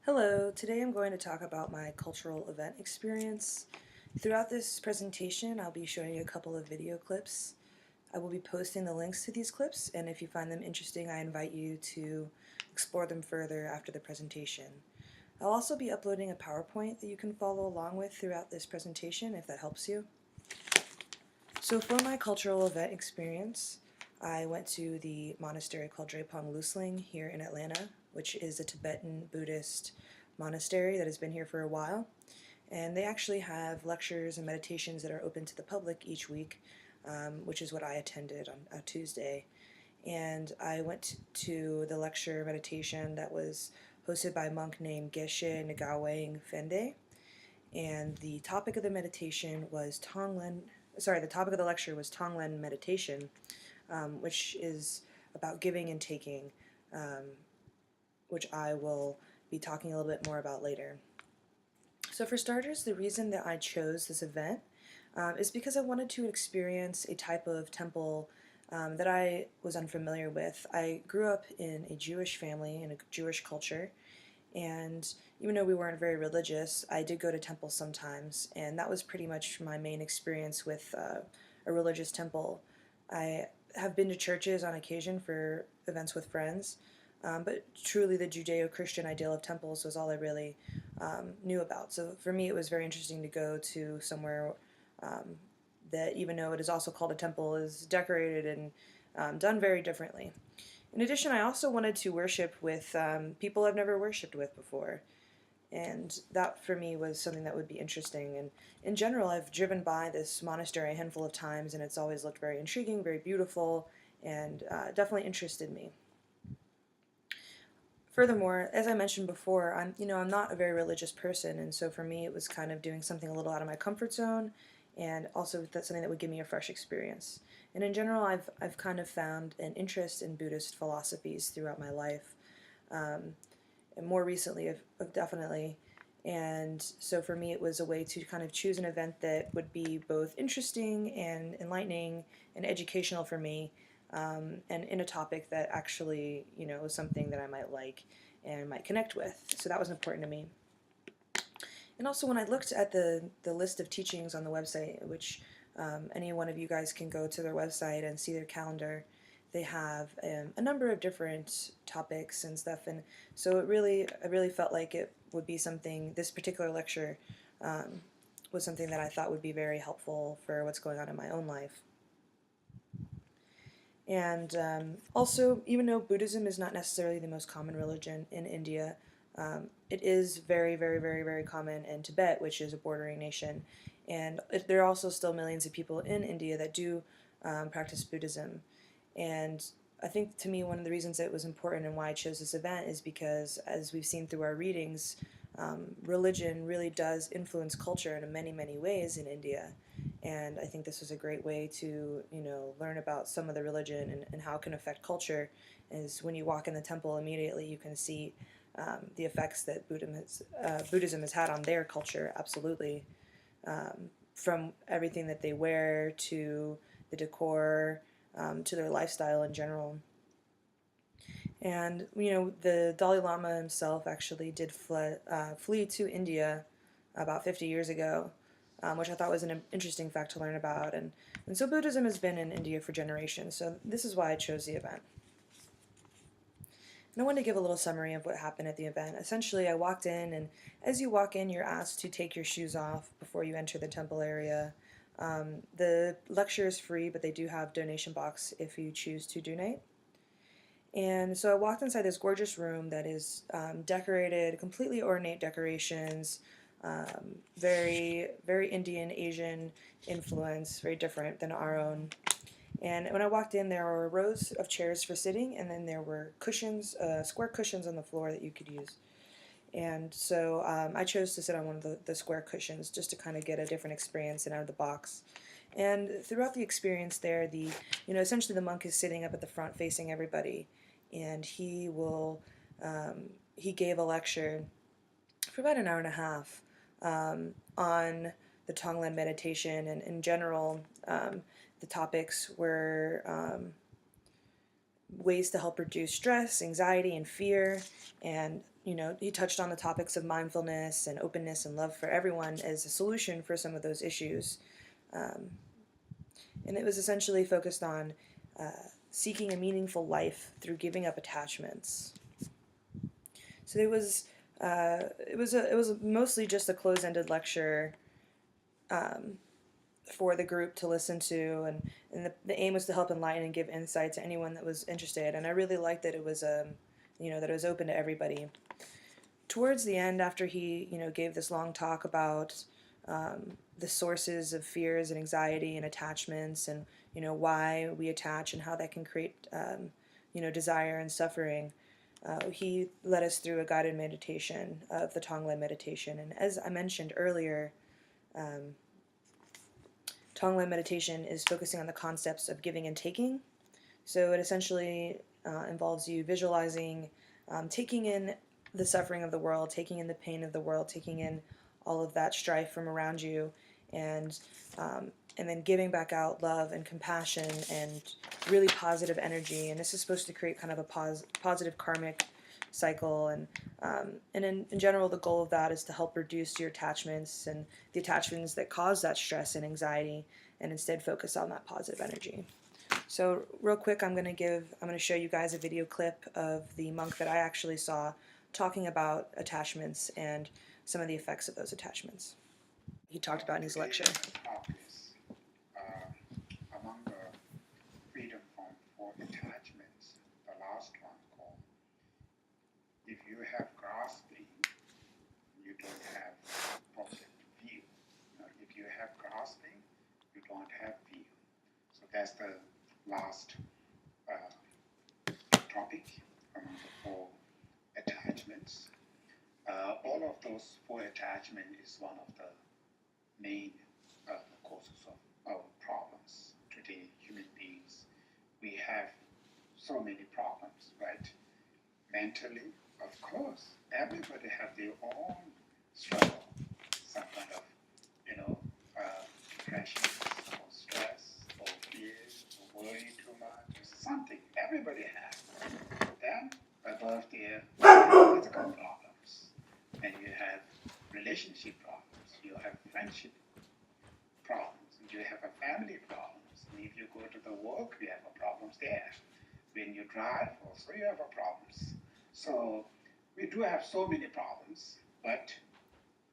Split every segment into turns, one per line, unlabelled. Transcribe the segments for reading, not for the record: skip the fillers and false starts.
Hello, today I'm going to talk about my cultural event experience. Throughout this presentation, I'll be showing you a couple of video clips. I will be posting the links to these clips, and if you find them interesting, I invite you to explore them further after the presentation. I'll also be uploading a PowerPoint that you can follow along with throughout this presentation if that helps you. So for my cultural event experience, I went to the monastery called Drepung Lusling here in Atlanta, which is a Tibetan Buddhist monastery that has been here for a while. And they actually have lectures and meditations that are open to the public each week, which is what I attended on a Tuesday. And I went to the lecture meditation that was hosted by a monk named Geshe Ngawang Fende. And the topic of the meditation was the topic of the lecture was Tonglen meditation, which is about giving and taking, which I will be talking a little bit more about later. So for starters, the reason that I chose this event is because I wanted to experience a type of temple that I was unfamiliar with. I grew up in a Jewish family, in a Jewish culture, and even though we weren't very religious, I did go to temples sometimes, and that was pretty much my main experience with a religious temple. I have been to churches on occasion for events with friends, but truly the Judeo-Christian ideal of temples was all I really knew about. So for me, it was very interesting to go to somewhere that, even though it is also called a temple, is decorated and done very differently. In addition, I also wanted to worship with people I've never worshipped with before, and that for me was something that would be interesting. And in general, I've driven by this monastery a handful of times, and it's always looked very intriguing, very beautiful, and definitely interested me. Furthermore, as I mentioned before, I'm not a very religious person, and so for me it was kind of doing something a little out of my comfort zone, and also that's something that would give me a fresh experience. And in general, I've kind of found an interest in Buddhist philosophies throughout my life, and more recently, I've definitely. And so for me, it was a way to kind of choose an event that would be both interesting and enlightening and educational for me, and in a topic that actually, was something that I might like and might connect with. So that was important to me. And also, when I looked at the list of teachings on the website, which any one of you guys can go to their website and see their calendar, they have a number of different topics and stuff. And so I really felt like it would be something, this particular lecture was something that I thought would be very helpful for what's going on in my own life. And also, even though Buddhism is not necessarily the most common religion in India, it is very, very, very, very common in Tibet, which is a bordering nation. And there are also still millions of people in India that do practice Buddhism. And I think, to me, one of the reasons it was important and why I chose this event is because, as we've seen through our readings, religion really does influence culture in many, many ways in India. And I think this was a great way to, learn about some of the religion and how it can affect culture. Is when you walk in the temple, immediately you can see the effects that Buddhism has had on their culture, absolutely. From everything that they wear to the decor, to their lifestyle in general. And, the Dalai Lama himself actually did flee to India about 50 years ago, which I thought was an interesting fact to learn about. And so Buddhism has been in India for generations, so this is why I chose the event. And I want to give a little summary of what happened at the event. Essentially, I walked in, and as you walk in, you're asked to take your shoes off before you enter the temple area. The lecture is free, but they do have donation box if you choose to donate. And so I walked inside this gorgeous room that is decorated, completely ornate decorations, very, very Indian, Asian influence, very different than our own. And when I walked in, there were rows of chairs for sitting, and then there were cushions, square cushions on the floor that you could use. And so I chose to sit on one of the square cushions just to kind of get a different experience and out of the box. And throughout the experience there, essentially the monk is sitting up at the front facing everybody, and he gave a lecture for about an hour and a half on the Tonglen meditation, and in general, the topics were ways to help reduce stress, anxiety, and fear. And, he touched on the topics of mindfulness and openness and love for everyone as a solution for some of those issues. Um, and it was essentially focused on seeking a meaningful life through giving up attachments. So it was mostly just a closed-ended lecture um, for the group to listen to, and the aim was to help enlighten and give insight to anyone that was interested. And I really liked that it was that it was open to everybody. Towards the end, after he gave this long talk about the sources of fears and anxiety and attachments, and why we attach and how that can create desire and suffering. He led us through a guided meditation of the Tonglen meditation. And as I mentioned earlier, Tonglen meditation is focusing on the concepts of giving and taking. So it essentially involves you visualizing, taking in the suffering of the world, taking in the pain of the world, taking in all of that strife from around you, and then giving back out love and compassion and really positive energy. And this is supposed to create kind of a positive karmic cycle. And in general, the goal of that is to help reduce your attachments and the attachments that cause that stress and anxiety, and instead focus on that positive energy. So real quick, I'm going to show you guys a video clip of the monk that I actually saw talking about attachments and some of the effects of those attachments. He talked about in his lecture.
Among the freedom from for attachments, the last one called, if you have grasping, you don't have positive view. If you have grasping, you don't have view. So that's the last topic among the four attachments. All of those four attachments is one of the main causes of our problems today, human beings. We have so many problems, right? Mentally, of course, everybody have their own struggle, some kind of, depression or stress or fear or worry too much, something everybody has. Then above there, physical problems, and you have relationship problems, you have friendship problems, you have a family problems, and if you go to the work, you have problems there. When you drive, also you have problems. So we do have so many problems, but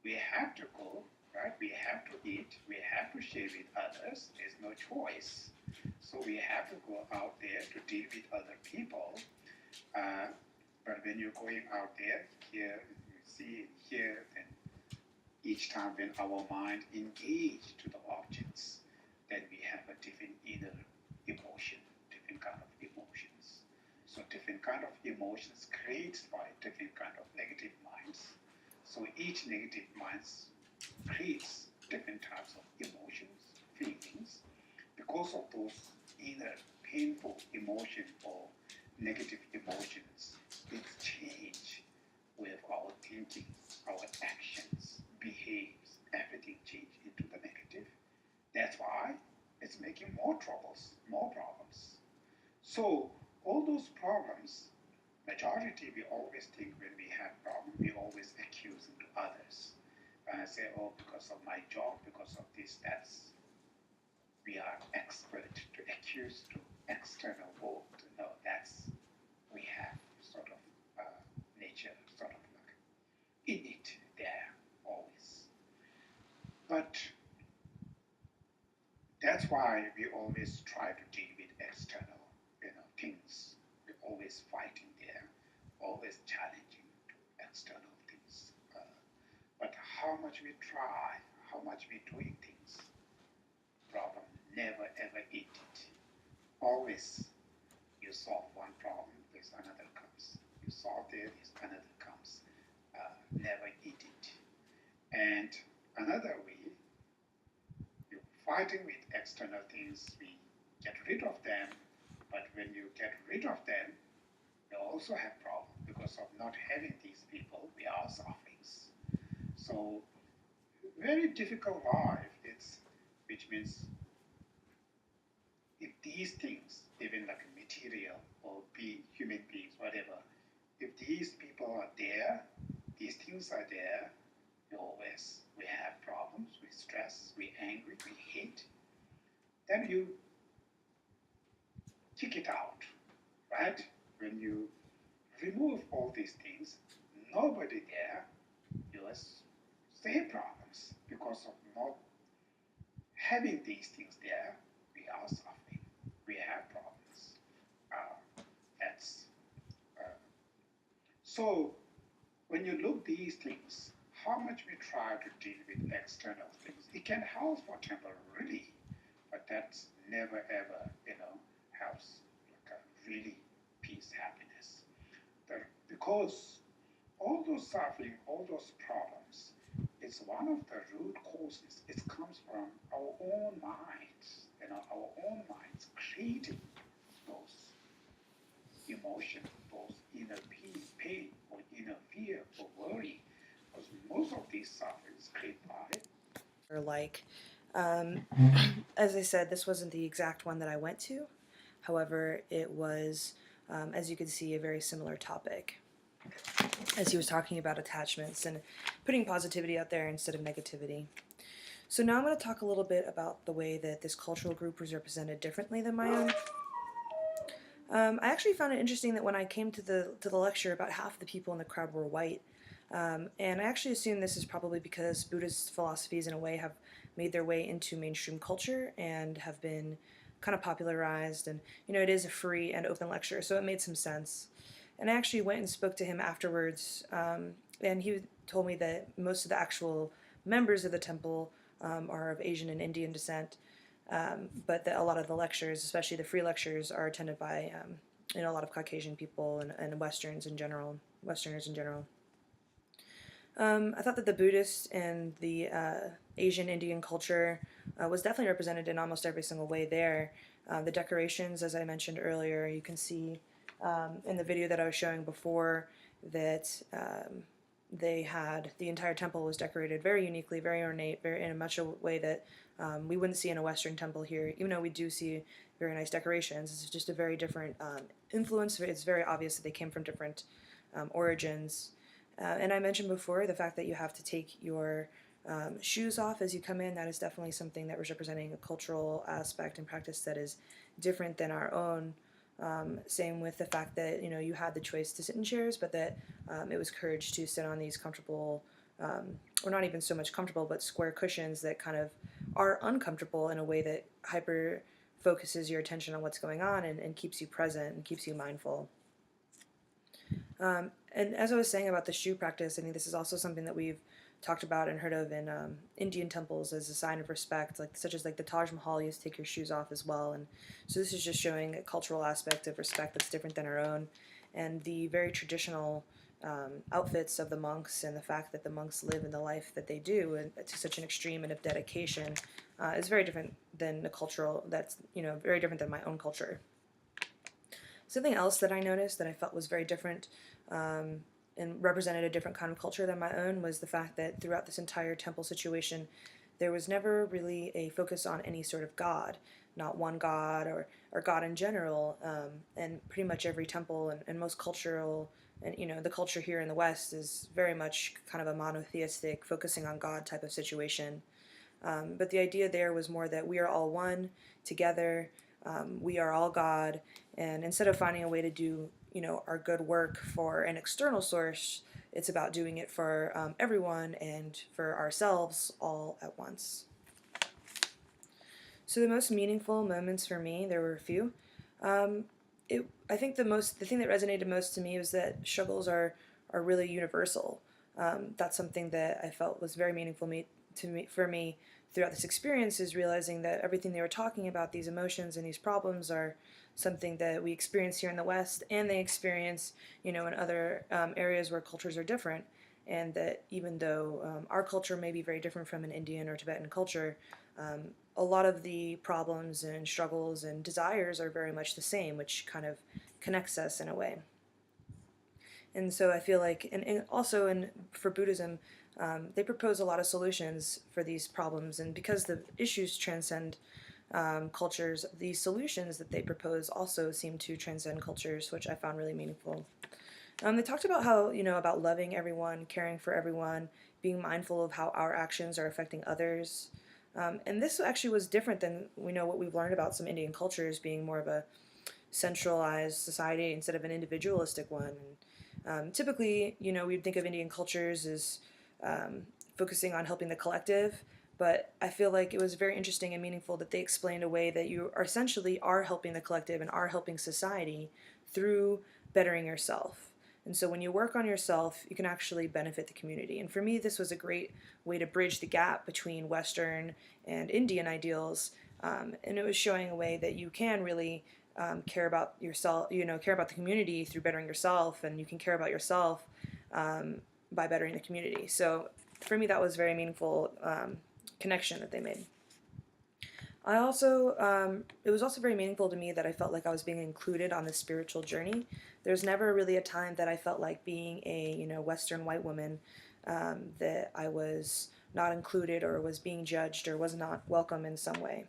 we have to go, right? We have to eat, we have to share with others. There's no choice. So we have to go out there to deal with other people. But when you're going out there, here, you see here, and each time when our mind engage to the objects, then we have a different inner emotion, different kind of emotions. So different kind of emotions creates by different kind of negative minds. So each negative mind creates different types of emotions, feelings. Because of those inner painful emotion or negative emotions, it change with our thinking, our actions, behaves, everything change into the negative. That's why it's making more troubles, more problems. So all those problems, majority we always think when we have problem, we always accuse to others. And I say, oh, because of my job, because of this, that's we are expert to accuse to external world. No, that's we have sort of nature, sort of like in it there always. But that's why we always try to deal with external, things. We're always fighting there, always challenging to external things. But how much we try, how much we doing things, problem never ever eat it. Always you solve one problem, there's another comes. You solve there, there's another comes. Never eat it. And another way, you're fighting with external things, we get rid of them, but when you get rid of them, you also have problems because of not having these people, we are sufferings. So very difficult life, which means if these things, even like material or be human beings, whatever. If these people are there, these things are there, we have problems, we stress, we angry, we hate. Then you kick it out, right? When you remove all these things, nobody there, just same problems because of not having these things there. We are suffering. We have problems. That's so. When you look these things, how much we try to deal with external things, it can help for temporarily, but that's never ever, helps like a really peace, happiness. Because all those suffering, all those problems, it's one of the root causes. It comes from our own minds, our own minds creating those emotions, those inner pain or inner fear or worry. Because most of these suffering is created by
Or like, as I said, this wasn't the exact one that I went to. However, it was, as you can see, a very similar topic, as he was talking about attachments and putting positivity out there instead of negativity. So now I'm going to talk a little bit about the way that this cultural group was represented differently than my own. I actually found it interesting that when I came to the lecture, about half the people in the crowd were white. And I actually assume this is probably because Buddhist philosophies, in a way, have made their way into mainstream culture and have been kind of popularized. And, it is a free and open lecture, so it made some sense. And I actually went and spoke to him afterwards, and he told me that most of the actual members of the temple are of Asian and Indian descent, but that a lot of the lectures, especially the free lectures, are attended by a lot of Caucasian people and Westerners in general. I thought that the Buddhist and the Asian Indian culture was definitely represented in almost every single way there. The decorations, as I mentioned earlier, you can see in the video that I was showing before that they had, the entire temple was decorated very uniquely, very ornate, very in a way that we wouldn't see in a Western temple here, even though we do see very nice decorations. It's just a very different influence. It's very obvious that they came from different origins. And I mentioned before the fact that you have to take your shoes off as you come in. That is definitely something that was representing a cultural aspect and practice that is different than our own. Same with the fact that you had the choice to sit in chairs, but that it was encouraged to sit on these comfortable, or not even so much comfortable, but square cushions that kind of are uncomfortable in a way that hyper focuses your attention on what's going on and keeps you present and keeps you mindful. And as I was saying about the shoe practice, I think this is also something that we've talked about and heard of in Indian temples as a sign of respect, such as the Taj Mahal, you take your shoes off as well. And so this is just showing a cultural aspect of respect that's different than our own, and the very traditional outfits of the monks and the fact that the monks live in the life that they do and to such an extreme and of dedication is very different than the cultural. That's very different than my own culture. Something else that I noticed that I felt was very different and represented a different kind of culture than my own was the fact that throughout this entire temple situation, there was never really a focus on any sort of god, not one god or God in general. And pretty much every temple and most cultural, and the culture here in the West is very much kind of a monotheistic, focusing on God type of situation. But the idea there was more that we are all one together. We are all God, and instead of finding a way to do our good work for an external source, it's about doing it for everyone and for ourselves all at once. So the most meaningful moments for me, there were a few. I think the thing that resonated most to me was that struggles are really universal. That's something that I felt was very meaningful for me throughout this experience, is realizing that everything they were talking about, these emotions and these problems, are something that we experience here in the West, and they experience, in other areas where cultures are different, and that even though our culture may be very different from an Indian or Tibetan culture, a lot of the problems and struggles and desires are very much the same, which kind of connects us in a way. And so I feel like, and also for Buddhism, they propose a lot of solutions for these problems, and because the issues transcend cultures, the solutions that they propose also seem to transcend cultures, which I found really meaningful. They talked about how, about loving everyone, caring for everyone, being mindful of how our actions are affecting others. And this actually was different than what we've learned about some Indian cultures being more of a centralized society instead of an individualistic one. And typically, we'd think of Indian cultures as focusing on helping the collective, but I feel like it was very interesting and meaningful that they explained a way that you are essentially are helping the collective and are helping society through bettering yourself. And so when you work on yourself, you can actually benefit the community. And for me, this was a great way to bridge the gap between Western and Indian ideals. And it was showing a way that you can really care about yourself, care about the community through bettering yourself, and you can care about yourself by bettering the community. So for me, that was a very meaningful connection that they made. It was also very meaningful to me that I felt like I was being included on this spiritual journey. There's never really a time that I felt like being a, Western white woman, that I was not included or was being judged or was not welcome in some way.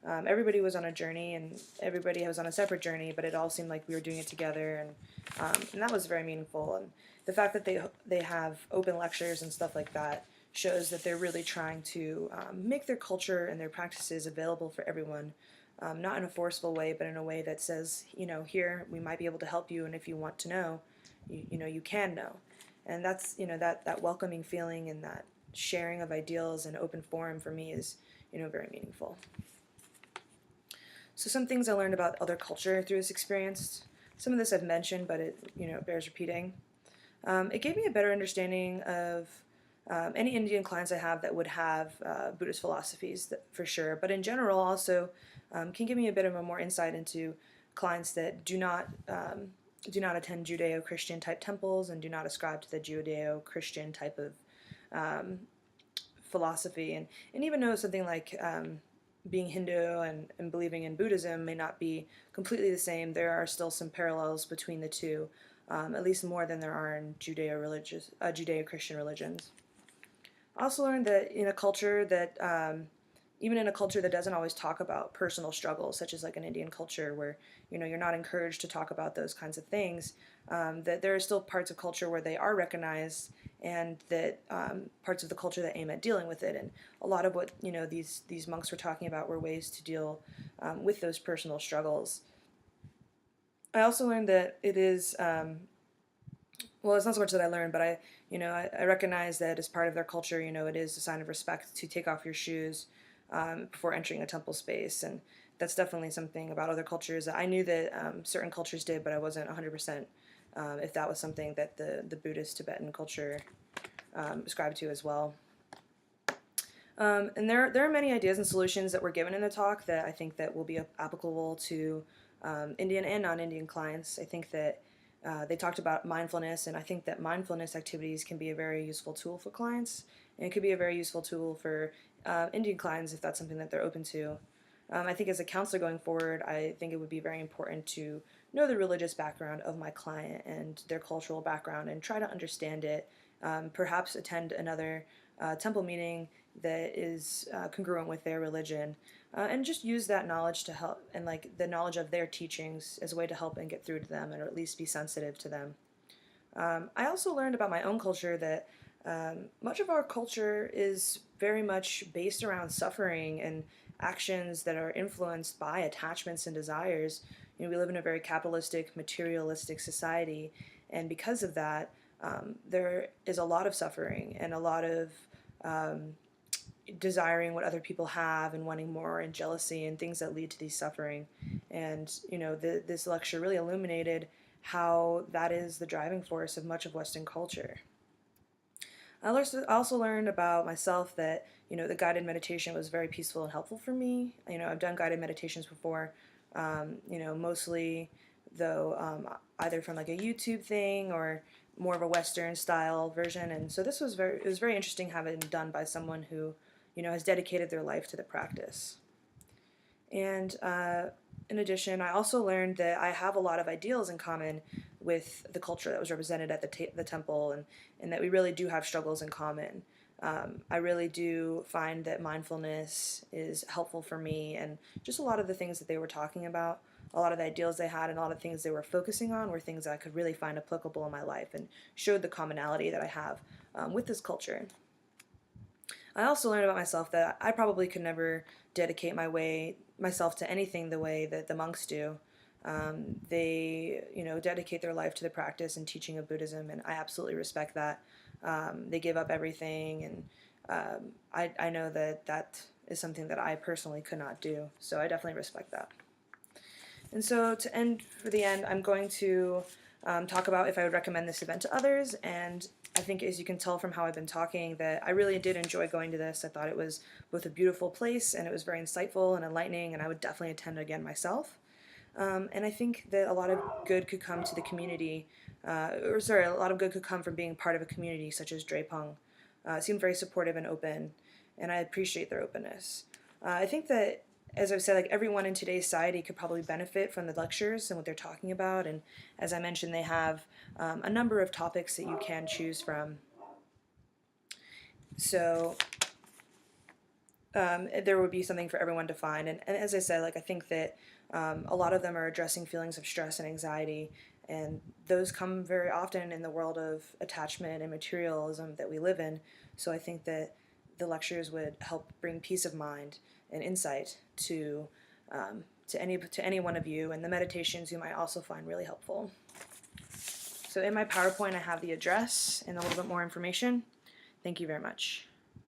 Everybody was on a journey and everybody was on a separate journey, but it all seemed like we were doing it together, and that was very meaningful. And the fact that they have open lectures and stuff like that shows that they're really trying to make their culture and their practices available for everyone, not in a forceful way, but in a way that says, here we might be able to help you, and if you want to know, you can know. And that's, that welcoming feeling and that sharing of ideals and open forum for me is, very meaningful. So some things I learned about other culture through this experience. Some of this I've mentioned, but it bears repeating. It gave me a better understanding of any Indian clients I have that would have Buddhist philosophies, for sure. But in general, also can give me a bit of a more insight into clients that do not attend Judeo-Christian type temples and do not ascribe to the Judeo-Christian type of philosophy, and even though something like being Hindu and believing in Buddhism may not be completely the same, there are still some parallels between the two, at least more than there are in Judeo-Christian religions. I also learned that in a culture that, even in a culture that doesn't always talk about personal struggles, such as like an Indian culture where, you're not encouraged to talk about those kinds of things, that there are still parts of culture where they are recognized, and that parts of the culture that aim at dealing with it. And a lot of what, these monks were talking about were ways to deal with those personal struggles. I also learned that it is, well, it's not so much that I learned, but I recognize that as part of their culture, it is a sign of respect to take off your shoes before entering a temple space. And that's definitely something about other cultures that I knew that certain cultures did, but I wasn't 100% if that was something that the Buddhist Tibetan culture ascribed to as well. And there are many ideas and solutions that were given in the talk that I think that will be applicable to Indian and non-Indian clients. I think that they talked about mindfulness, and I think that mindfulness activities can be a very useful tool for clients, and it could be a very useful tool for Indian clients if that's something that they're open to. I think as a counselor going forward, I think it would be very important to know the religious background of my client and their cultural background and try to understand it. Perhaps attend another temple meeting that is congruent with their religion, and just use that knowledge to help, and like the knowledge of their teachings as a way to help and get through to them, or at least be sensitive to them. I also learned about my own culture that much of our culture is very much based around suffering and actions that are influenced by attachments and desires. We live in a very capitalistic, materialistic society, and because of that, there is a lot of suffering and a lot of desiring what other people have and wanting more, and jealousy and things that lead to these suffering. And this lecture really illuminated how that is the driving force of much of Western culture. I also learned about myself that the guided meditation was very peaceful and helpful for me. I've done guided meditations before, mostly though either from like a YouTube thing or more of a Western style version. And so it was very interesting having it done by someone who has dedicated their life to the practice. And in addition, I also learned that I have a lot of ideals in common with the culture that was represented at the temple, and that we really do have struggles in common. I really do find that mindfulness is helpful for me, and just a lot of the things that they were talking about, a lot of the ideals they had, and a lot of things they were focusing on were things that I could really find applicable in my life and showed the commonality that I have with this culture. I also learned about myself that I probably could never dedicate myself to anything the way that the monks do. They, dedicate their life to the practice and teaching of Buddhism, and I absolutely respect that. They give up everything, and I know that is something that I personally could not do, so I definitely respect that. And so to end, for the end, I'm going to talk about if I would recommend this event to others, and I think, as you can tell from how I've been talking, that I really did enjoy going to this. I thought it was both a beautiful place, and it was very insightful and enlightening, and I would definitely attend again myself. And I think that a lot of good could come to the community, a lot of good could come from being part of a community such as Drepung. It seemed very supportive and open, and I appreciate their openness. I think that, as I've said, like everyone in today's society could probably benefit from the lectures and what they're talking about. And as I mentioned, they have a number of topics that you can choose from. So there would be something for everyone to find. And as I said, like I think that a lot of them are addressing feelings of stress and anxiety, and those come very often in the world of attachment and materialism that we live in. So I think that the lectures would help bring peace of mind and insight to any one of you, and the meditations you might also find really helpful. So in my PowerPoint I have the address and a little bit more information. Thank you very much.